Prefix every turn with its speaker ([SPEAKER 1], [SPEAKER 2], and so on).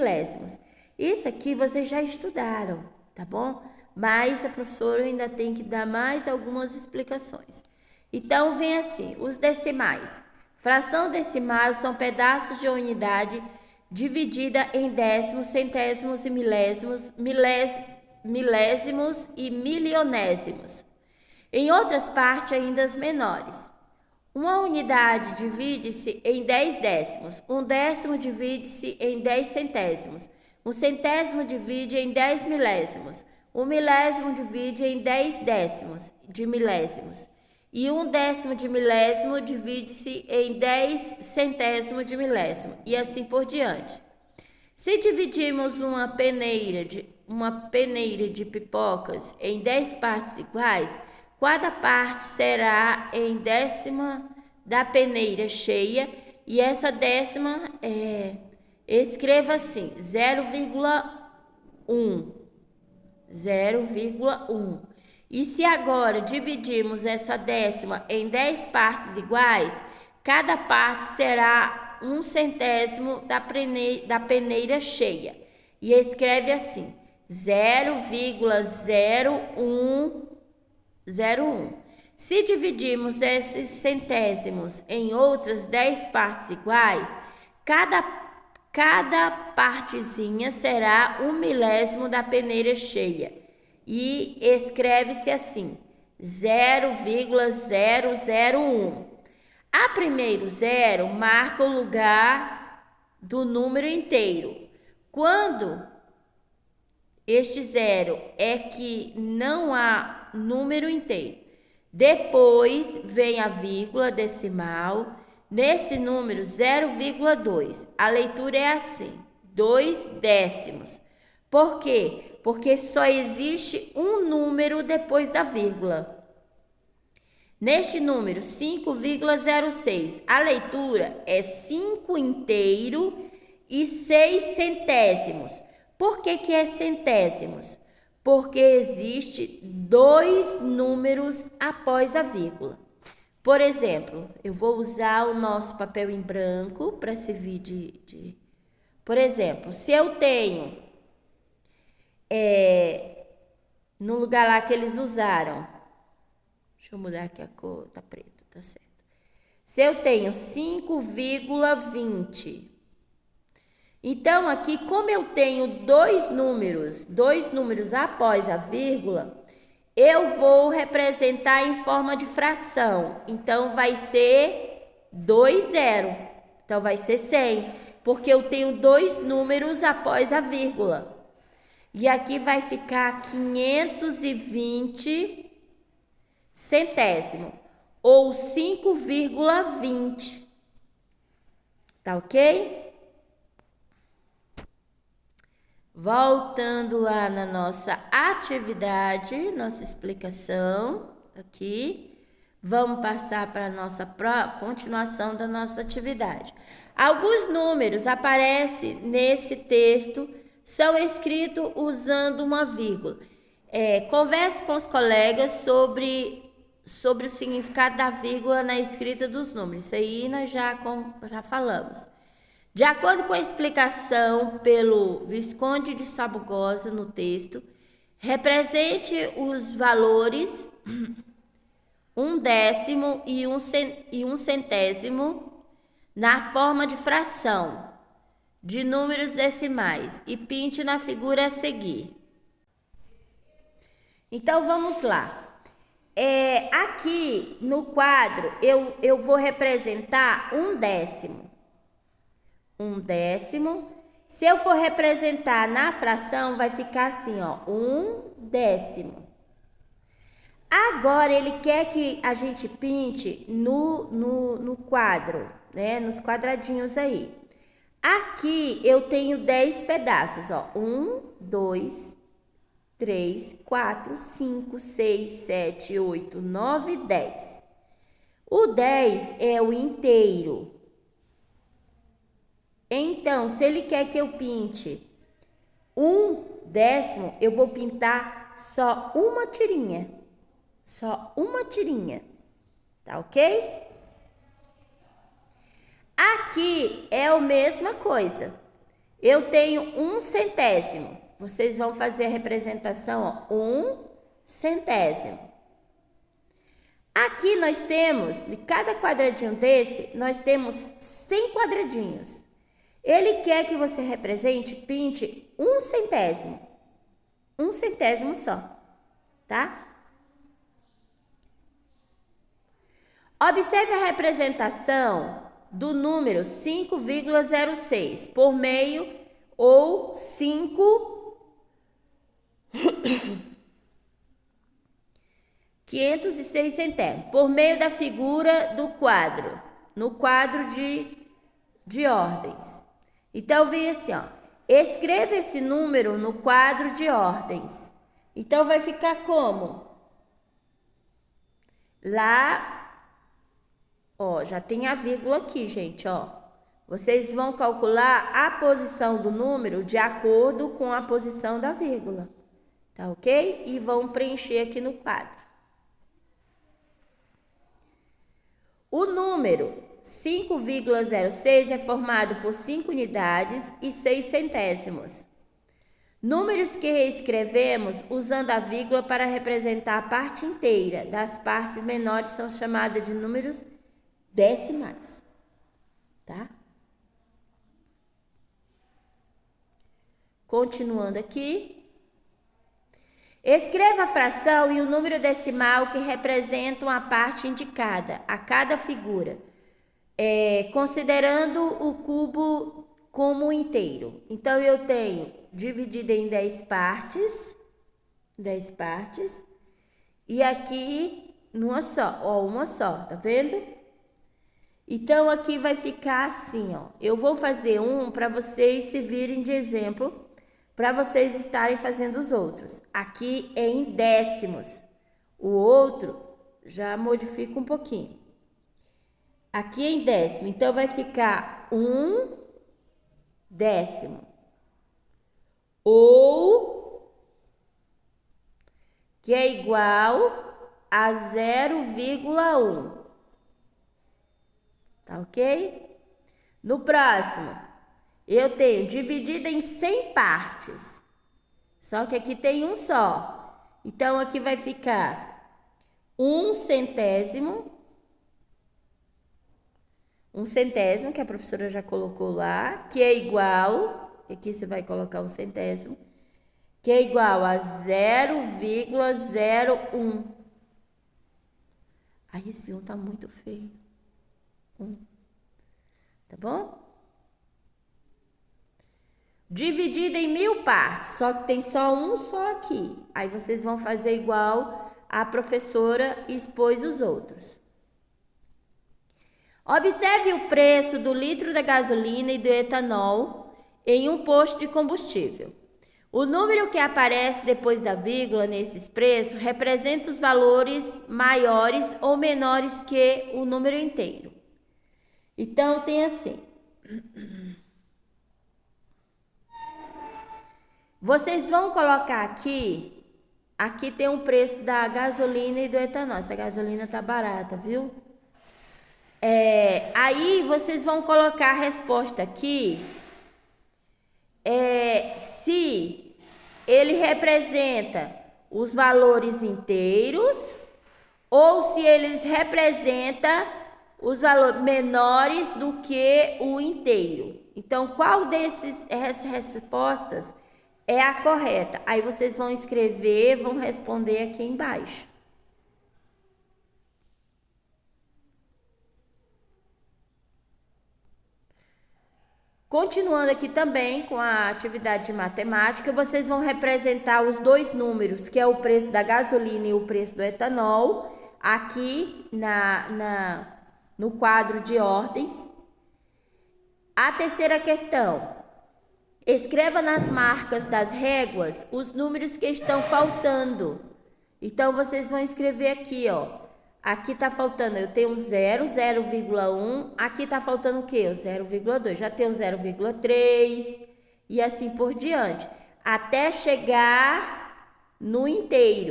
[SPEAKER 1] milésimos. Isso aqui vocês já estudaram, tá bom? Mas a professora ainda tem que dar mais algumas explicações. Então, vem assim, os decimais. Fração decimal são pedaços de unidade dividida em décimos, centésimos e milésimos, milésimos e milionésimos. Em outras partes, ainda as menores. Uma unidade divide-se em 10 décimos. Um décimo divide-se em 10 centésimos. Um centésimo divide em 10 milésimos. Um milésimo divide em 10 décimos de milésimos. E um décimo de milésimo divide-se em 10 centésimos de milésimo. E assim por diante. Se dividirmos uma peneira de pipocas em 10 partes iguais, cada parte será em décima da peneira cheia, e essa décima escreva assim, 0,1. 0,1. E se agora dividirmos essa décima em 10 partes iguais, cada parte será um centésimo da peneira cheia. E escreve assim, 0,0101. Se dividirmos esses centésimos em outras 10 partes iguais, cada partezinha será um milésimo da peneira cheia. E escreve-se assim, 0,001. A primeiro zero marca o lugar do número inteiro. Quando este zero é que não há número inteiro. Depois vem a vírgula decimal. Nesse número 0,2, a leitura é assim, 2 décimos. Por quê? Porque só existe um número depois da vírgula. Neste número 5,06, a leitura é 5 inteiro e 6 centésimos. Por que é centésimos? Porque existe 2 números após a vírgula. Por exemplo, eu vou usar o nosso papel em branco para servir de... Por exemplo, se eu tenho, no lugar lá que eles usaram, deixa eu mudar aqui a cor, tá preto, tá certo. Se eu tenho 5,20, então aqui, como eu tenho 2 números após a vírgula, eu vou representar em forma de fração. Então, vai ser 2 zero. Então, vai ser 100. Porque eu tenho 2 números após a vírgula. E aqui vai ficar 520 centésimo. Ou 5,20. Tá ok? Voltando lá na nossa atividade, nossa explicação aqui, vamos passar para a nossa continuação da nossa atividade. Alguns números aparecem nesse texto, são escritos usando uma vírgula. Converse com os colegas sobre o significado da vírgula na escrita dos números. Isso aí nós já falamos. De acordo com a explicação pelo Visconde de Sabugosa no texto, represente os valores 1 décimo e 1 centésimo na forma de fração de números decimais e pinte na figura a seguir. Então, vamos lá. Aqui no quadro, eu vou representar 1 décimo. 1 décimo. Se eu for representar na fração, vai ficar assim, ó, 1 décimo. Agora, ele quer que a gente pinte no quadro, né? Nos quadradinhos aí. Aqui, eu tenho 10 pedaços, ó. 1, 2, 3, 4, 5, 6, 7, 8, 9, 10. O 10 é o inteiro. Então, se ele quer que eu pinte 1 décimo, eu vou pintar só uma tirinha. Só uma tirinha. Tá ok? Aqui é a mesma coisa. Eu tenho 1 centésimo. Vocês vão fazer a representação, ó, 1 centésimo. Aqui nós temos, de cada quadradinho desse, nós temos 100 quadradinhos. Ele quer que você represente, pinte 1 centésimo. 1 centésimo só, tá? Observe a representação do número 5,06 por meio ou 506 centésimos, por meio da figura do quadro, no quadro de ordens. Então, vem assim, ó, escreva esse número no quadro de ordens. Então, vai ficar como? Lá, ó, já tem a vírgula aqui, gente, ó. Vocês vão calcular a posição do número de acordo com a posição da vírgula, tá ok? E vão preencher aqui no quadro. O número 5,06 é formado por 5 unidades e 6 centésimos. Números que reescrevemos usando a vírgula para representar a parte inteira das partes menores são chamadas de números decimais, tá? Continuando aqui. Escreva a fração e o número decimal que representam a parte indicada a cada figura, considerando o cubo como inteiro. Então, eu tenho dividido em 10 partes, e aqui numa só, ó, uma só, tá vendo? Então, aqui vai ficar assim, ó. Eu vou fazer um para vocês se virem de exemplo, para vocês estarem fazendo os outros. Aqui é em décimos. O outro já modifica um pouquinho. Aqui é em décimo. Então, vai ficar 1 décimo. Ou que é igual a 0,1. Tá ok? No próximo, eu tenho dividido em 100 partes. Só que aqui tem um só. Então, aqui vai ficar 1 centésimo. 1 centésimo, que a professora já colocou lá, que é igual, aqui você vai colocar 1 centésimo, que é igual a 0,01. Aí, esse 1 tá muito feio. 1. Tá bom? Dividido em 1000 partes, só que tem só um só aqui. Aí vocês vão fazer igual a professora expôs os outros. Observe o preço do litro da gasolina e do etanol em um posto de combustível. O número que aparece depois da vírgula nesses preços representa os valores maiores ou menores que o número inteiro. Então, tem assim. Vocês vão colocar aqui tem o preço da gasolina e do etanol. Essa gasolina tá barata, viu? Aí, vocês vão colocar a resposta aqui, se ele representa os valores inteiros ou se eles representam os valores menores do que o inteiro. Então, qual dessas respostas é a correta? Aí vocês vão escrever, vão responder aqui embaixo. Continuando aqui também com a atividade de matemática, vocês vão representar os dois números, que é o preço da gasolina e o preço do etanol, aqui no quadro de ordens. A terceira questão. Escreva nas marcas das réguas os números que estão faltando. Então, vocês vão escrever aqui, ó. Aqui tá faltando, eu tenho 0, 0,1. Aqui tá faltando o quê? O 0,2. Já tenho 0,3 e assim por diante. Até chegar no inteiro.